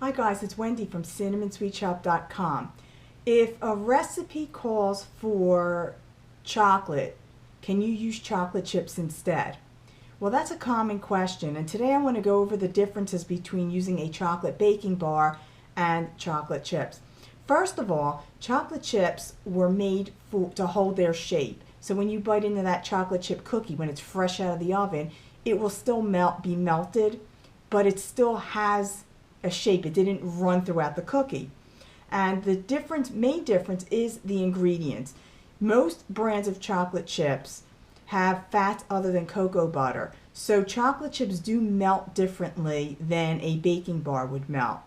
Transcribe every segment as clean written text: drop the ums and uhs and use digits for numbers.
Hi guys, it's Wendy from cinnamonsweetshoppe.com. If a recipe calls for chocolate, can you use chocolate chips instead? Well, that's a common question, and today I want to go over the differences between using a chocolate baking bar and chocolate chips. First of all, chocolate chips were made to hold their shape. So when you bite into that chocolate chip cookie, when it's fresh out of the oven, it will still be melted, but it still has a shape. It didn't run throughout the cookie. And the main difference is the ingredients. Most brands of chocolate chips have fats other than cocoa butter. So chocolate chips do melt differently than a baking bar would melt.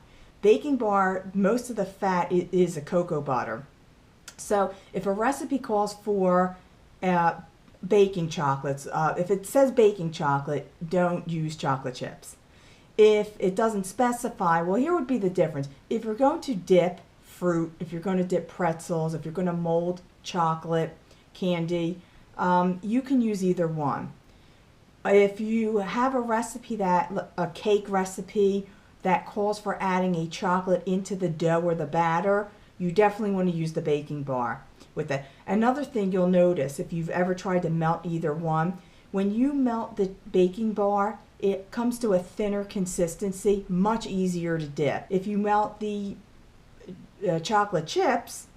Baking bar, most of the fat is a cocoa butter. So if a recipe calls for baking chocolates, if it says baking chocolate, don't use chocolate chips. If it doesn't specify, well, here would be the difference. If you're going to dip fruit, if you're going to dip pretzels, if you're going to mold chocolate candy, you can use either one. If you have a recipe, a cake recipe that calls for adding a chocolate into the dough or the batter, you definitely want to use the baking bar with it. Another thing you'll notice, if you've ever tried to melt either one, when you melt the baking bar, it comes to a thinner consistency, much easier to dip. If you melt the chocolate chips,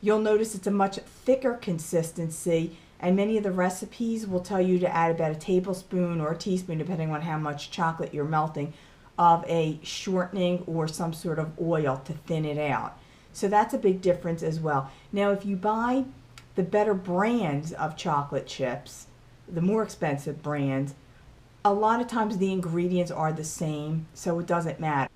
you'll notice it's a much thicker consistency, and many of the recipes will tell you to add about a tablespoon or a teaspoon, depending on how much chocolate you're melting, of a shortening or some sort of oil to thin it out. So that's a big difference as well. Now, if you buy the better brands of chocolate chips, the more expensive brands, a lot of times the ingredients are the same, so it doesn't matter.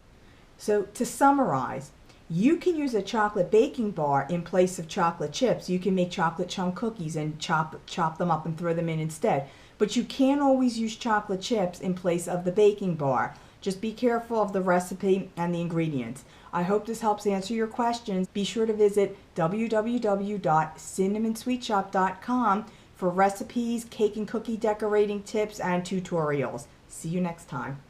So to summarize, you can use a chocolate baking bar in place of chocolate chips. You can make chocolate chunk cookies and chop them up and throw them in instead. But you can't always use chocolate chips in place of the baking bar. Just be careful of the recipe and the ingredients. I hope this helps answer your questions. Be sure to visit www.cinnamonsweetshoppe.com for recipes, cake and cookie decorating tips, and tutorials. See you next time.